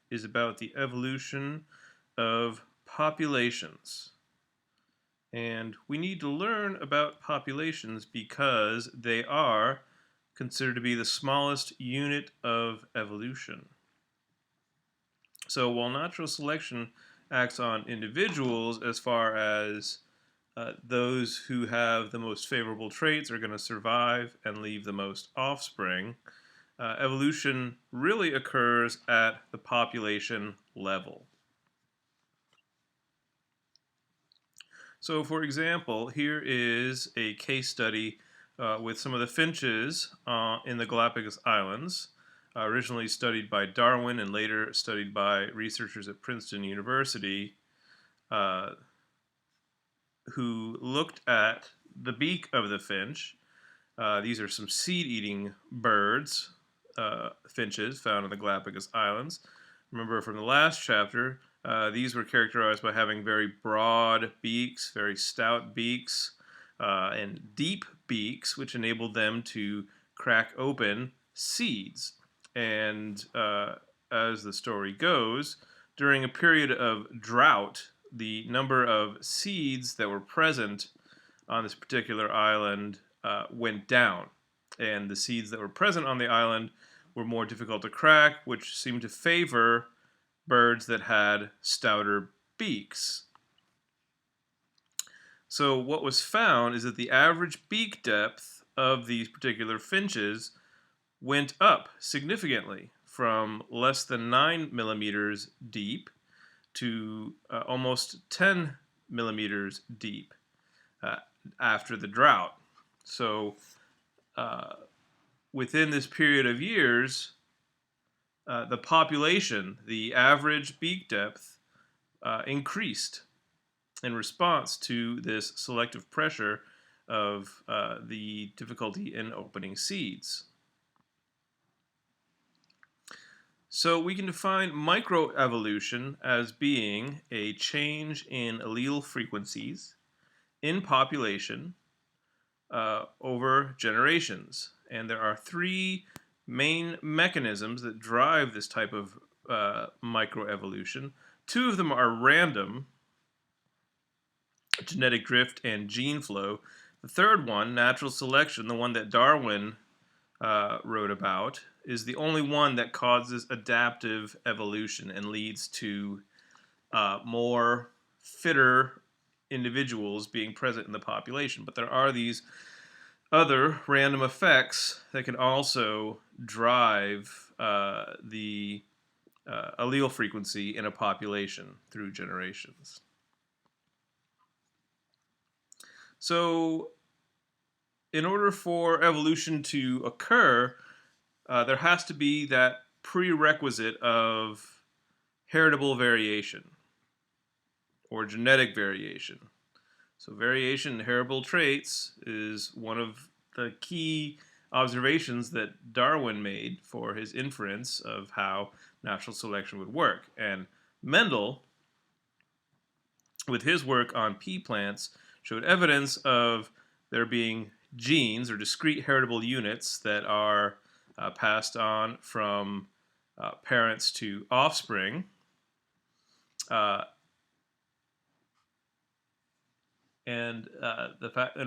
is about the evolution of populations. And we need to learn about populations because they are considered to be the smallest unit of evolution. So while natural selection acts on individuals as far as those who have the most favorable traits are going to survive and leave the most offspring, evolution really occurs at the population level. So, for example, here is a case study with some of the finches in the Galapagos Islands, originally studied by Darwin and later studied by researchers at Princeton University, uh, who looked at the beak of the finch. These are some seed-eating birds, finches, found in the Galapagos Islands. Remember from the last chapter, these were characterized by having very broad beaks, very stout beaks, and deep beaks, which enabled them to crack open seeds. And as the story goes, during a period of drought, the number of seeds that were present on this particular island went down. And the seeds that were present on the island were more difficult to crack, which seemed to favor birds that had stouter beaks. So what was found is that the average beak depth of these particular finches went up significantly from less than 9 millimeters deep to almost 10 millimeters deep after the drought. So within this period of years, the population, the average beak depth, increased in response to this selective pressure of the difficulty in opening seeds. So we can define microevolution as being a change in allele frequencies in population over generations. And there are three main mechanisms that drive this type of microevolution. Two of them are random, genetic drift and gene flow. The third one, natural selection, the one that Darwin wrote about, is the only one that causes adaptive evolution and leads to more fitter individuals being present in the population. But there are these other random effects that can also drive the allele frequency in a population through generations. So in order for evolution to occur, there has to be that prerequisite of heritable variation or genetic variation. So variation in heritable traits is one of the key observations that Darwin made for his inference of how natural selection would work. And Mendel, with his work on pea plants, showed evidence of there being genes or discrete heritable units that are passed on from parents to offspring. And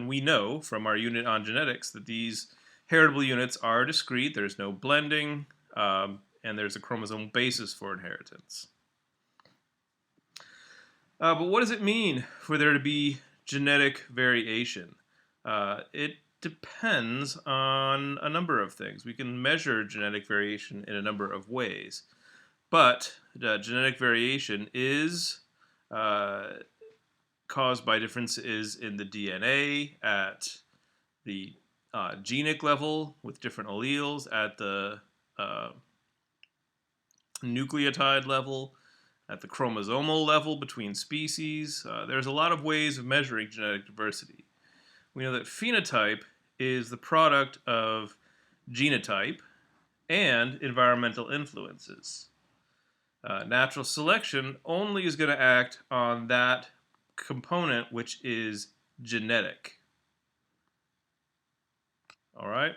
we know from our unit on genetics that these heritable units are discrete. There's no blending, and there's a chromosomal basis for inheritance. But what does it mean for there to be genetic variation? It depends on a number of things. We can measure genetic variation in a number of ways, but genetic variation is caused by differences in the DNA at the genic level with different alleles, at the nucleotide level, at the chromosomal level between species. There's a lot of ways of measuring genetic diversity. We know that phenotype is the product of genotype and environmental influences. Natural selection only is going to act on that component which is genetic. All right?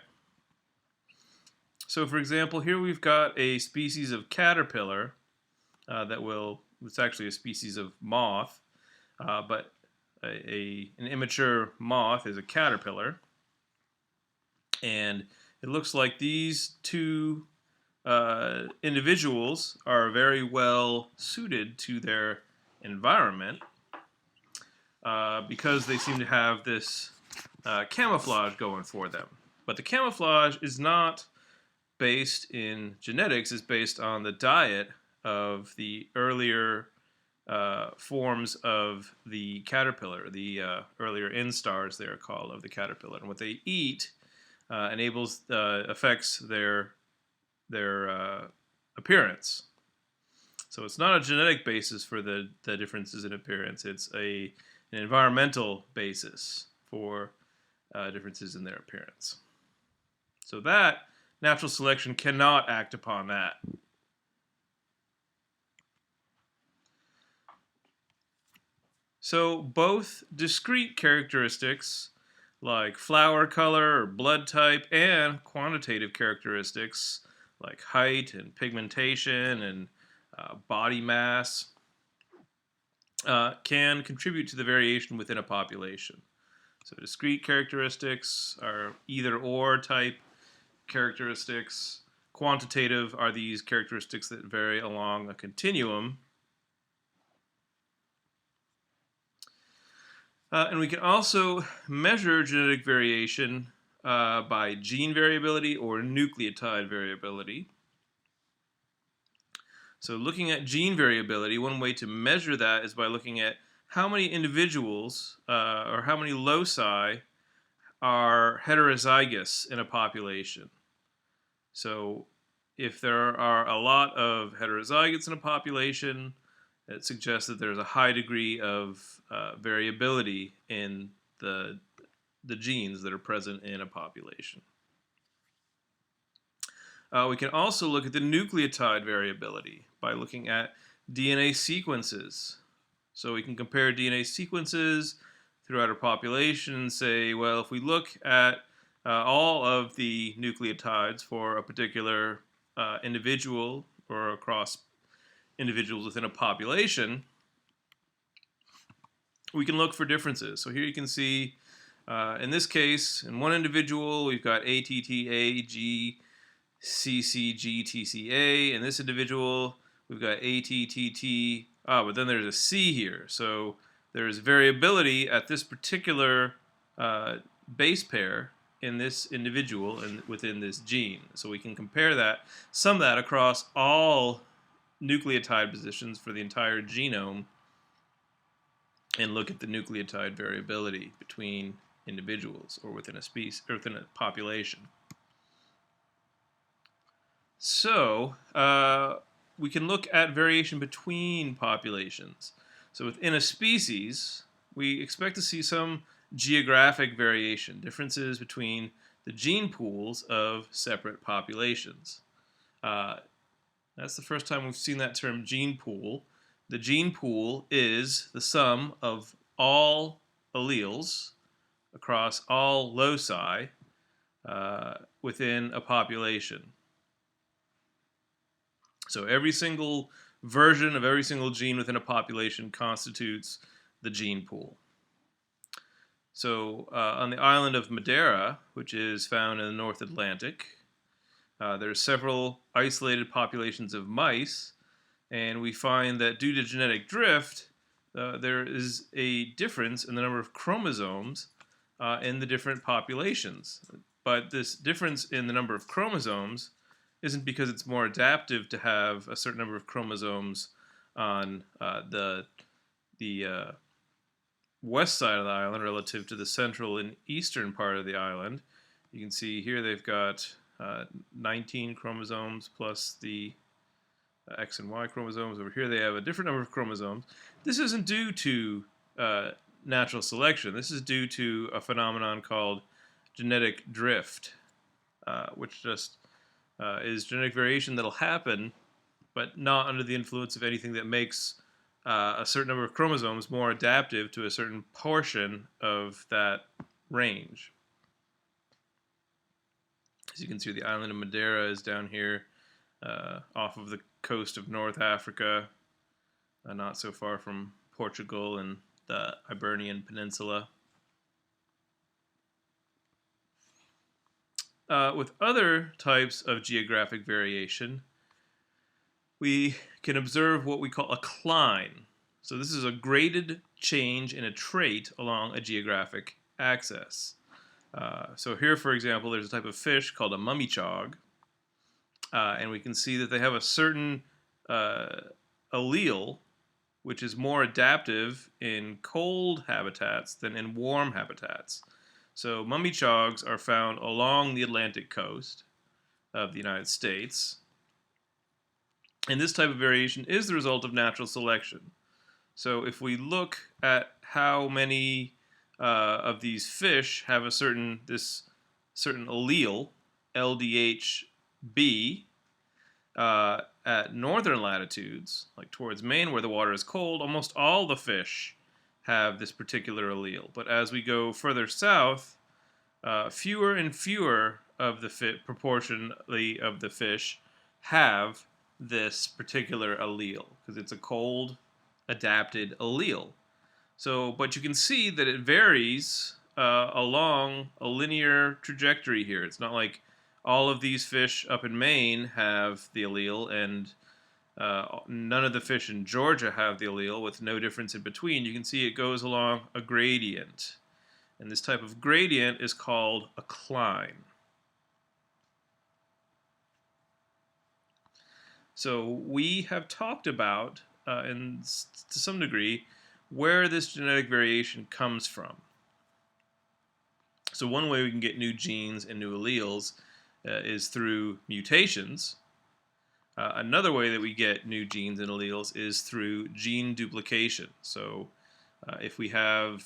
So for example, here we've got a species of caterpillar it's actually a species of moth, but an immature moth is a caterpillar. And it looks like these two individuals are very well suited to their environment because they seem to have this camouflage going for them. But the camouflage is not based in genetics, it's based on the diet of the earlier forms of the caterpillar, the earlier instars, they are called, of the caterpillar. And what they eat affects their appearance. So it's not a genetic basis for the differences in appearance. It's an environmental basis for differences in their appearance. So that natural selection cannot act upon that. So both discrete characteristics like flower color or blood type and quantitative characteristics like height and pigmentation and body mass can contribute to the variation within a population. So discrete characteristics are either or type characteristics. Quantitative are these characteristics that vary along a continuum. And we can also measure genetic variation by gene variability or nucleotide variability. So looking at gene variability, one way to measure that is by looking at how many individuals or how many loci are heterozygous in a population. So if there are a lot of heterozygotes in a population, it suggests that there's a high degree of variability in the genes that are present in a population. We can also look at the nucleotide variability by looking at DNA sequences. So we can compare DNA sequences throughout a population and say, well, if we look at all of the nucleotides for a particular individual or across individuals within a population, we can look for differences. So here you can see, in this case, in one individual, we've got ATTA, GCCG, TCA. In this individual, we've got ATTT. But then there's a C here. So there's variability at this particular base pair in this individual and within this gene. So we can compare that, sum that across all nucleotide positions for the entire genome and look at the nucleotide variability between individuals or within a species or within a population. So we can look at variation between populations. So within a species, we expect to see some geographic variation, differences between the gene pools of separate populations. That's the first time we've seen that term gene pool. The gene pool is the sum of all alleles across all loci within a population. So every single version of every single gene within a population constitutes the gene pool. So on the island of Madeira, which is found in the North Atlantic, there are several isolated populations of mice, and we find that due to genetic drift, there is a difference in the number of chromosomes in the different populations. But this difference in the number of chromosomes isn't because it's more adaptive to have a certain number of chromosomes on the west side of the island relative to the central and eastern part of the island. You can see here they've got 19 chromosomes plus the X and Y chromosomes. Over here they have a different number of chromosomes. This isn't due to natural selection. This is due to a phenomenon called genetic drift, which just is genetic variation that'll happen, but not under the influence of anything that makes a certain number of chromosomes more adaptive to a certain portion of that range. As you can see, the island of Madeira is down here off of the coast of North Africa, not so far from Portugal and the Iberian Peninsula. With other types of geographic variation, we can observe what we call a cline. So this is a graded change in a trait along a geographic axis. So here, for example, there's a type of fish called a mummichog, and we can see that they have a certain allele which is more adaptive in cold habitats than in warm habitats. So mummichogs are found along the Atlantic coast of the United States. And this type of variation is the result of natural selection. So if we look at how many of these fish have this certain allele, LDHB, at northern latitudes, like towards Maine where the water is cold, almost all the fish have this particular allele. But as we go further south, fewer and fewer of the proportionally of the fish have this particular allele because it's a cold adapted allele. So, but you can see that it varies along a linear trajectory here. It's not like all of these fish up in Maine have the allele and none of the fish in Georgia have the allele with no difference in between. You can see it goes along a gradient. And this type of gradient is called a cline. So we have talked about, to some degree, where this genetic variation comes from. So one way we can get new genes and new alleles is through mutations. Another way that we get new genes and alleles is through gene duplication. So if we have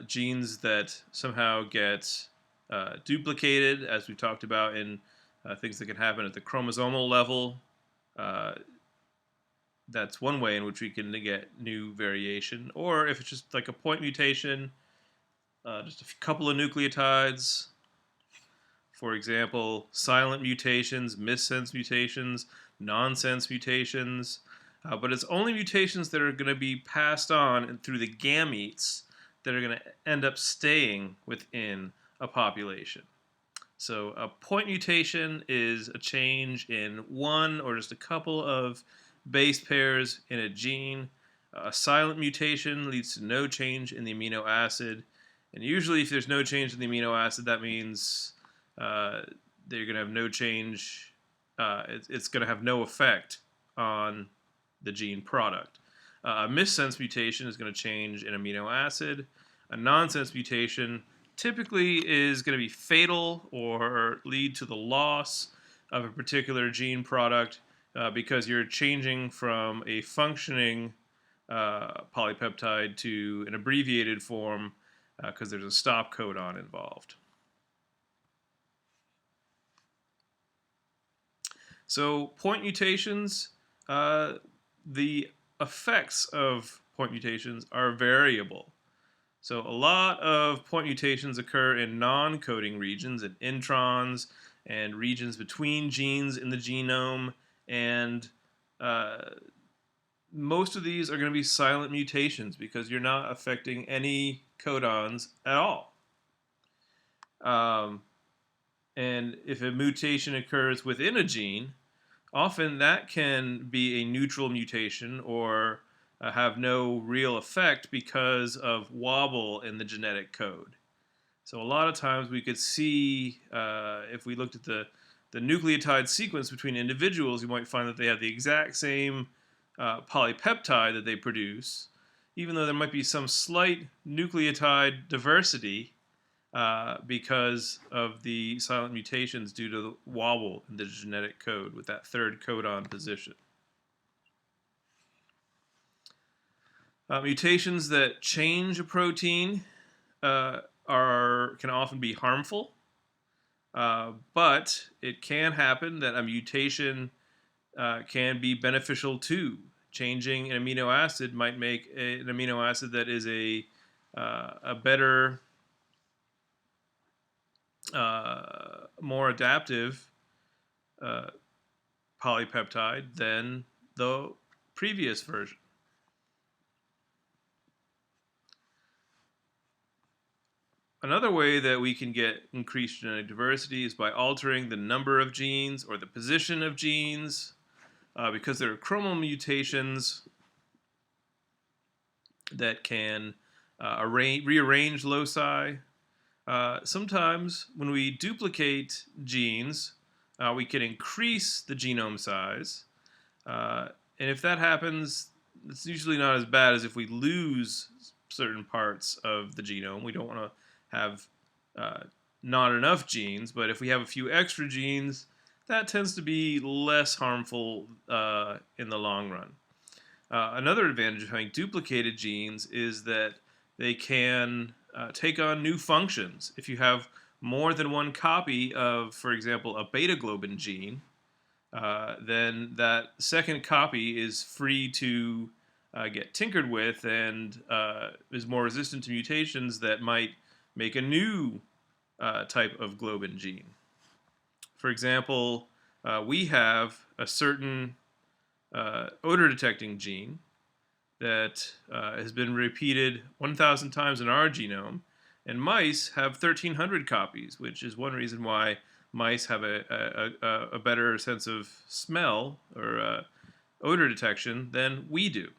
genes that somehow get duplicated, as we talked about in things that can happen at the chromosomal level, that's one way in which we can get new variation. Or if it's just like a point mutation, just a couple of nucleotides, for example, silent mutations, missense mutations, nonsense mutations, but it's only mutations that are going to be passed on through the gametes that are going to end up staying within a population. So a point mutation is a change in one or just a couple of base pairs in a gene. A silent mutation leads to no change in the amino acid. And usually if there's no change in the amino acid, that means they're going to have no change. It's going to have no effect on the gene product. A missense mutation is going to change an amino acid. A nonsense mutation typically is going to be fatal or lead to the loss of a particular gene product because you're changing from a functioning polypeptide to an abbreviated form because there's a stop codon involved. So point mutations, the effects of point mutations are variable. So a lot of point mutations occur in non-coding regions, in introns, and regions between genes in the genome, and most of these are going to be silent mutations because you're not affecting any codons at all. And if a mutation occurs within a gene, often that can be a neutral mutation or have no real effect because of wobble in the genetic code. So a lot of times we could see, if we looked at the nucleotide sequence between individuals, you might find that they have the exact same polypeptide that they produce, even though there might be some slight nucleotide diversity because of the silent mutations due to the wobble in the genetic code with that third codon position. Mutations that change a protein can often be harmful, but it can happen that a mutation can be beneficial too. Changing an amino acid might make an amino acid that is a a better, more adaptive polypeptide than the previous version. Another way that we can get increased genetic diversity is by altering the number of genes or the position of genes, because there are chromosomal mutations that can rearrange loci. Sometimes when we duplicate genes, we can increase the genome size. And if that happens, it's usually not as bad as if we lose certain parts of the genome. We don't want to have not enough genes, but if we have a few extra genes, that tends to be less harmful in the long run. Another advantage of having duplicated genes is that they can take on new functions. If you have more than one copy of, for example, a beta globin gene, then that second copy is free to get tinkered with and is more resistant to mutations that might make a new type of globin gene. For example, we have a certain odor detecting gene that has been repeated 1,000 times in our genome, and mice have 1,300 copies, which is one reason why mice have a better sense of smell or odor detection than we do.